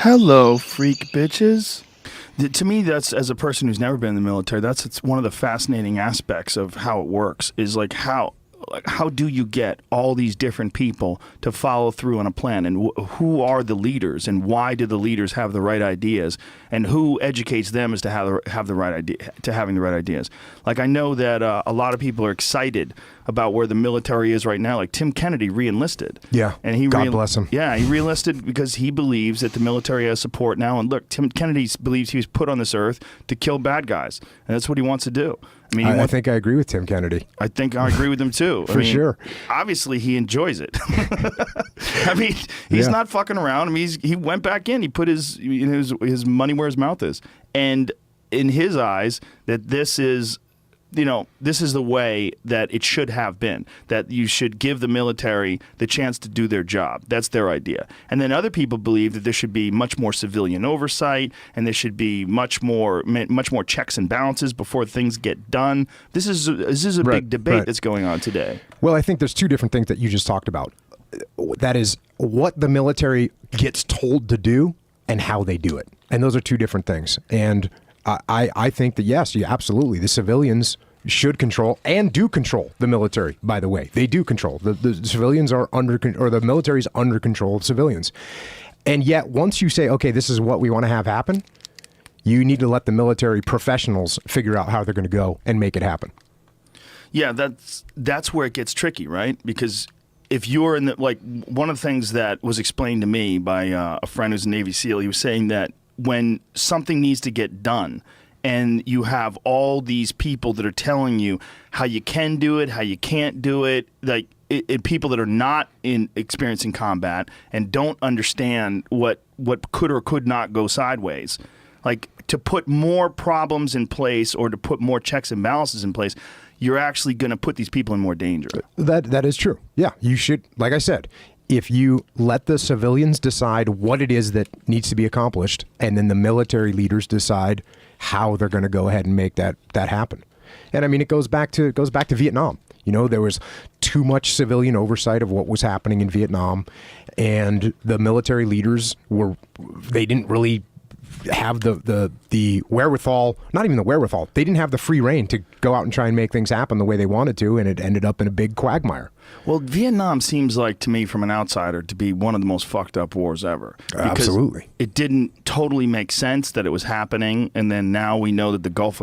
Hello, freak bitches. To me, that's, as a person who's never been in the military, it's one of the fascinating aspects of how it works. Is like how do you get all these different people to follow through on a plan, and who are the leaders, and why do the leaders have the right ideas, and who educates them as to have the right idea, to having the right ideas. Like, I know that a lot of people are excited about where the military is right now. Like, Tim Kennedy re-enlisted. Yeah, and God bless him. Yeah, he re-enlisted because he believes that the military has support now. And look, Tim Kennedy believes he was put on this earth to kill bad guys, and that's what he wants to do. I mean, I think I agree with Tim Kennedy. I think I agree with him too. For sure. Obviously, he enjoys it. I mean, he's not fucking around. I mean, he went back in. He put his money where his mouth is, and in his eyes, that this is the way that it should have been, that you should give the military the chance to do their job. That's their idea. And then other people believe that there should be much more civilian oversight, and there should be much more checks and balances before things get done. This is a big debate that's going on today. Well, I think there's two different things that you just talked about. That is what the military gets told to do and how they do it. And those are two different things. And I think that, yes, absolutely, the civilians should control and do control the military, by the way. They do control. The civilians are or the military is under control of civilians. And yet, once you say, okay, this is what we want to have happen, you need to let the military professionals figure out how they're going to go and make it happen. Yeah, that's where it gets tricky, right? Because if you're in one of the things that was explained to me by a friend who's a Navy SEAL, he was saying that when something needs to get done and you have all these people that are telling you how you can do it, how you can't do it, people that are not experiencing combat and don't understand what could or could not go sideways, like to put more problems in place or to put more checks and balances in place, you're actually going to put these people in more danger. That is true. Yeah, you should, like I said, if you let the civilians decide what it is that needs to be accomplished, and then the military leaders decide how they're going to go ahead and make that happen. And I mean, it goes back to Vietnam. There was too much civilian oversight of what was happening in Vietnam, and the military leaders they didn't really have the wherewithal, not even the wherewithal, they didn't have the free rein to go out and try and make things happen the way they wanted to, and it ended up in a big quagmire. Well, Vietnam seems like, to me, from an outsider, to be one of the most fucked up wars ever. Absolutely. It didn't totally make sense that it was happening, and then now we know that the Gulf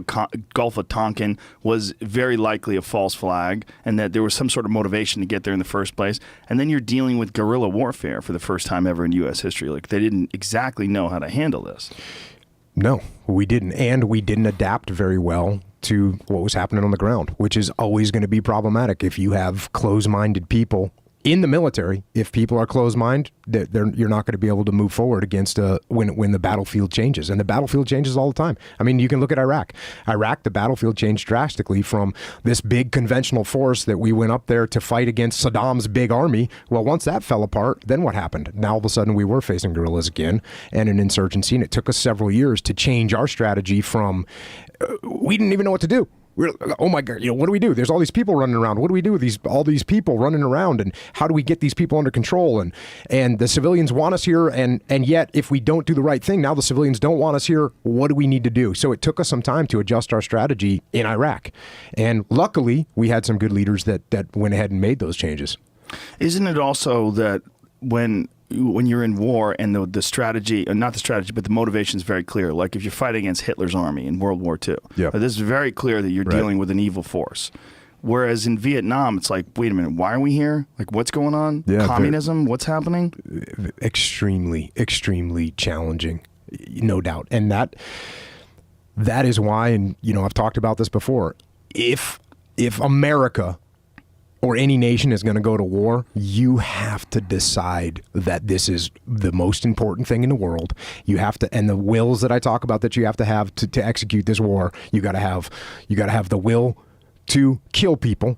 of Tonkin was very likely a false flag, and that there was some sort of motivation to get there in the first place. And then you're dealing with guerrilla warfare for the first time ever in U.S. history. Like, they didn't exactly know how to handle this. No, we didn't. And we didn't adapt very well to what was happening on the ground, which is always going to be problematic if you have closed-minded people in the military. If people are closed-minded, you're not going to be able to move forward against when the battlefield changes. And the battlefield changes all the time. I mean, you can look at Iraq. The battlefield changed drastically from this big conventional force that we went up there to fight against Saddam's big army. Well, once that fell apart, then what happened? Now, all of a sudden, we were facing guerrillas again and an insurgency, and it took us several years to change our strategy from we didn't even know what to do. We're, oh my God, what do we do? There's all these people running around. What do we do with all these people running around? And how do we get these people under control? And the civilians want us here. And yet, if we don't do the right thing, now the civilians don't want us here. What do we need to do? So it took us some time to adjust our strategy in Iraq. And luckily, we had some good leaders that went ahead and made those changes. Isn't it also that when you're in war and the strategy, not the strategy, but the motivation is very clear. Like if you're fighting against Hitler's army in World War II, this is very clear that you're dealing with an evil force. Whereas in Vietnam, it's like, wait a minute, why are we here? Like, what's going on? Yeah, communism? What's happening? Extremely, extremely challenging, no doubt. And that is why, and I've talked about this before, if America or any nation is going to go to war, you have to decide that this is the most important thing in the world. You have to, and the wills that I talk about that you have to execute this war, you got to have the will to kill people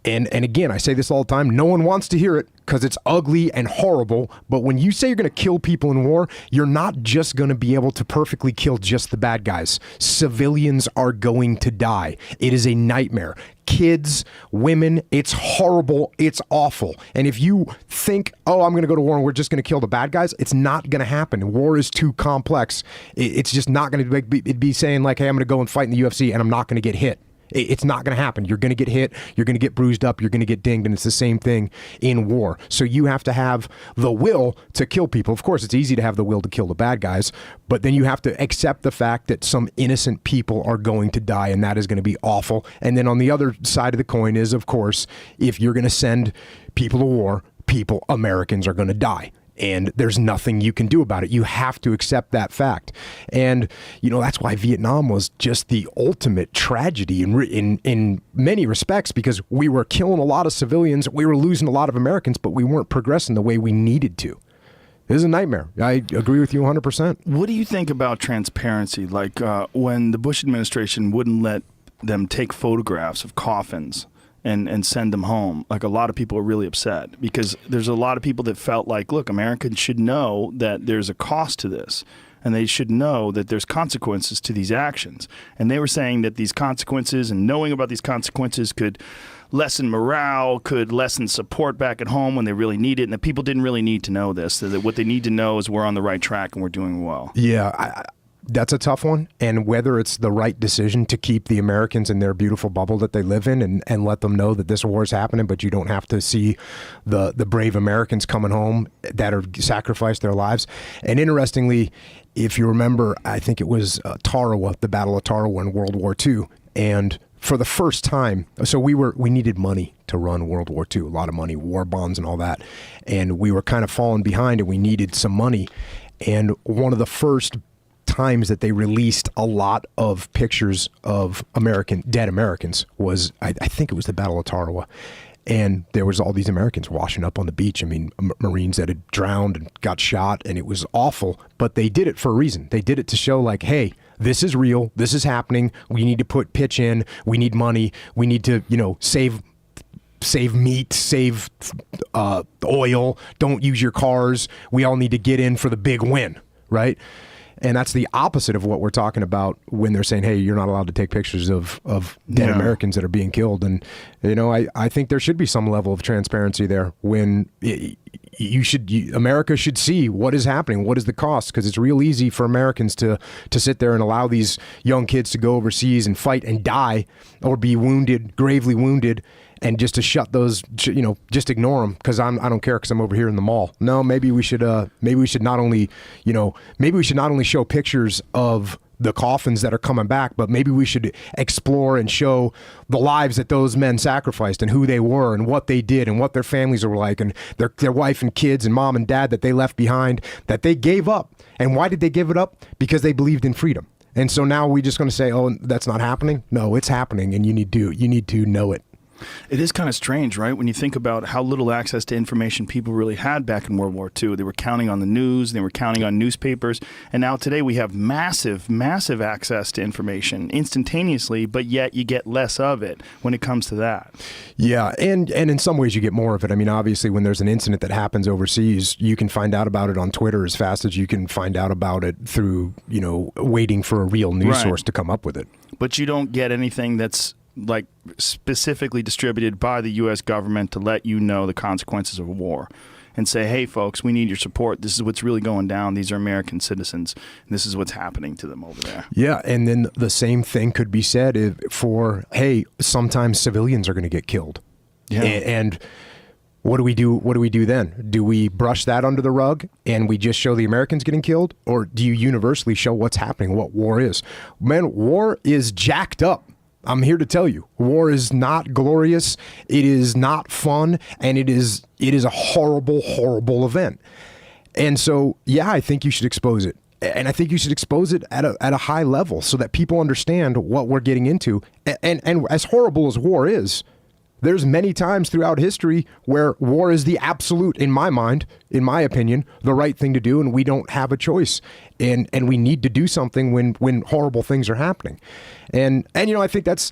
And again, I say this all the time, no one wants to hear it because it's ugly and horrible. But when you say you're going to kill people in war, you're not just going to be able to perfectly kill just the bad guys. Civilians are going to die. It is a nightmare. Kids, women, it's horrible. It's awful. And if you think, oh, I'm going to go to war and we're just going to kill the bad guys, it's not going to happen. War is too complex. It's just not going to be, it'd be saying like, hey, I'm going to go and fight in the UFC and I'm not going to get hit. It's not going to happen. You're going to get hit. You're going to get bruised up. You're going to get dinged. And it's the same thing in war. So you have to have the will to kill people. Of course, it's easy to have the will to kill the bad guys, but then you have to accept the fact that some innocent people are going to die, and that is going to be awful. And then on the other side of the coin is, of course, if you're going to send people to war, Americans are going to die. And there's nothing you can do about it. You have to accept that fact. And, that's why Vietnam was just the ultimate tragedy in many respects, because we were killing a lot of civilians. We were losing a lot of Americans, but we weren't progressing the way we needed to. This is a nightmare. I agree with you 100%. What do you think about transparency? Like when the Bush administration wouldn't let them take photographs of coffins and send them home, like a lot of people are really upset because there's a lot of people that felt like, look, Americans should know that there's a cost to this and they should know that there's consequences to these actions. And they were saying that these consequences and knowing about these consequences could lessen morale, could lessen support back at home when they really need it. And that people didn't really need to know this, that what they need to know is we're on the right track and we're doing well. Yeah, that's a tough one. And whether it's the right decision to keep the Americans in their beautiful bubble that they live in and let them know that this war is happening, but you don't have to see the brave Americans coming home that are sacrificed their lives. And interestingly, if you remember, I think it was Tarawa, the Battle of Tarawa in World War II. And for the first time, so we needed money to run World War II, a lot of money, war bonds and all that. And we were kind of falling behind and we needed some money. And one of the first times that they released a lot of pictures of dead Americans was, I think it was the Battle of Tarawa. And there was all these Americans washing up on the beach. I mean, Marines that had drowned and got shot, and it was awful. But they did it for a reason. They did it to show like, hey, this is real. This is happening. We need to put pitch in. We need money. We need to, save meat, save oil. Don't use your cars. We all need to get in for the big win, right? And that's the opposite of what we're talking about when they're saying, hey, you're not allowed to take pictures of dead Americans that are being killed. And, I think there should be some level of transparency there when America should see what is happening, what is the cost, because it's real easy for Americans to sit there and allow these young kids to go overseas and fight and die or be wounded, gravely wounded, and just to shut those, just ignore them because I don't care because I'm over here in the mall. No, maybe we should not only show pictures of the coffins that are coming back, but maybe we should explore and show the lives that those men sacrificed and who they were and what they did and what their families were like and their wife and kids and mom and dad that they left behind, that they gave up. And why did they give it up? Because they believed in freedom. And so now we're just going to say, oh, that's not happening? No, it's happening, and you need to know it. It is kind of strange, right? When you think about how little access to information people really had back in World War II. They were counting on the news, they were counting on newspapers, and now today we have massive, massive access to information instantaneously, but yet you get less of it when it comes to that. Yeah, and in some ways you get more of it. I mean, obviously when there's an incident that happens overseas, you can find out about it on Twitter as fast as you can find out about it through, waiting for a real news source to come up with it. But you don't get anything that's like specifically distributed by the U.S. government to let you know the consequences of a war and say, hey, folks, we need your support. This is what's really going down. These are American citizens. And this is what's happening to them over there. Yeah, and then the same thing could be said for, hey, sometimes civilians are going to get killed. Yeah. And what do we do? What do we do then? Do we brush that under the rug and we just show the Americans getting killed? Or do you universally show what's happening, what war is? Man, war is jacked up. I'm here to tell you, war is not glorious. It is not fun, and it is a horrible, horrible event. And so, yeah, I think you should expose it, and I think you should expose it at a high level so that people understand what we're getting into. And as horrible as war is, there's many times throughout history where war is the absolute, in my mind, in my opinion, the right thing to do, and we don't have a choice. And we need to do something when horrible things are happening. And I think that's,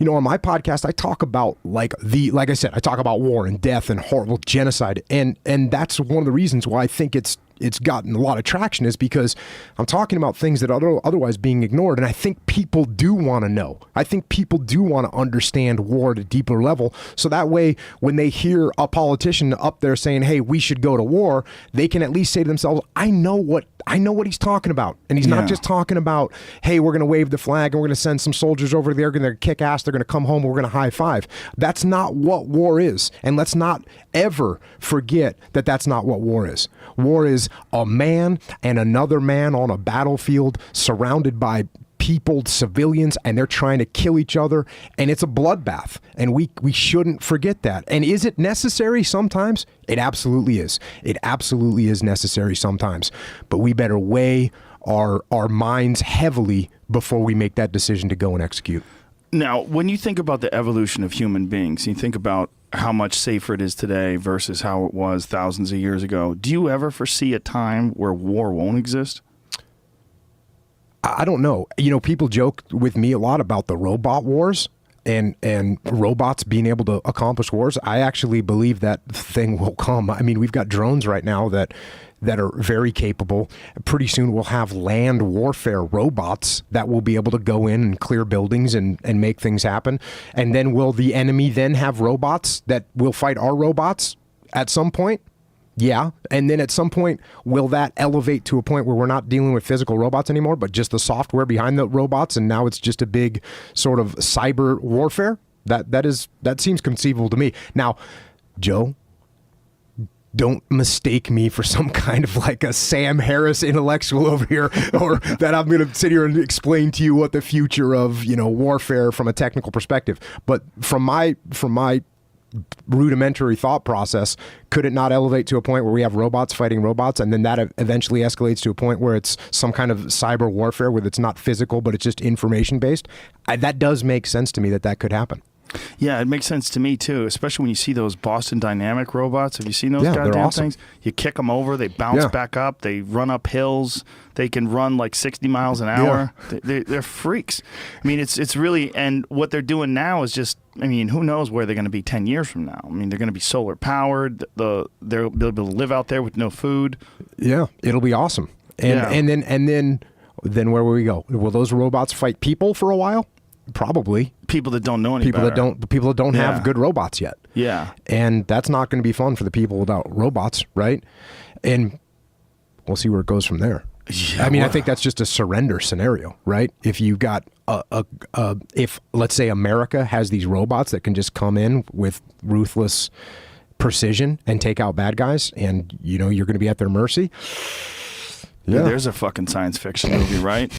You know, on my podcast, I talk about like I said, I talk about war and death and horrible genocide. And that's one of the reasons why I think it's gotten a lot of traction, is because I'm talking about things that are otherwise being ignored. And I think people do want to know. I think people do want to understand war at a deeper level. So that way, when they hear a politician up there saying, hey, we should go to war, they can at least say to themselves, I know what he's talking about. And he's not just talking about, hey, we're going to wave the flag and we're going to send some soldiers over there, they're going to kick ass, they're going to come home, we're going to high five. That's not what war is. And let's not ever forget that that's not what war is. War is a man and another man on a battlefield surrounded by people, civilians, and they're trying to kill each other, and it's a bloodbath, and we shouldn't forget that. And is it necessary sometimes? It absolutely is. It absolutely is necessary sometimes, but we better weigh our minds heavily before we make that decision to go and execute. Now, when you think about the evolution of human beings, you think about how much safer it is today versus how it was thousands of years ago. Do you ever foresee a time where war won't exist? I don't know. You know, people joke with me a lot about the robot wars and robots being able to accomplish wars. I actually believe that thing will come. I mean, we've got drones right now that are very capable. Pretty soon we'll have land warfare robots that will be able to go in and clear buildings and make things happen. And then will the enemy then have robots that will fight our robots at some point? Yeah. And then at some point, will that elevate to a point where we're not dealing with physical robots anymore, but just the software behind the robots, and now it's just a big sort of cyber warfare? That seems conceivable to me. Now, Joe, don't mistake me for some kind of like a Sam Harris intellectual over here, or that I'm going to sit here and explain to you what the future of, you know, warfare from a technical perspective. But from my rudimentary thought process, could it not elevate to a point where we have robots fighting robots, and then that eventually escalates to a point where it's some kind of cyber warfare where it's not physical, but it's just information based? That does make sense to me that could happen. Yeah, it makes sense to me too, especially when you see those Boston Dynamic robots. Have you seen those goddamn awesome things? You kick them over, they bounce back up, they run up hills, they can run like 60 miles an hour. They're freaks. I mean, it's really, and what they're doing now is just, I mean, who knows where they're going to be 10 years from now. I mean, they're going to be solar powered. They'll be able to live out there with no food. Yeah, it'll be awesome. And then where will we go? Will those robots fight people for a while? Probably. People that don't know any better. People that don't have good robots yet. Yeah. And that's not going to be fun for the people without robots, right? And we'll see where it goes from there. Yeah, I mean, I think that's just a surrender scenario, right? If you've got if let's say America has these robots that can just come in with ruthless precision and take out bad guys, and you know you're going to be at their mercy. Yeah, there's a fucking science fiction movie, right?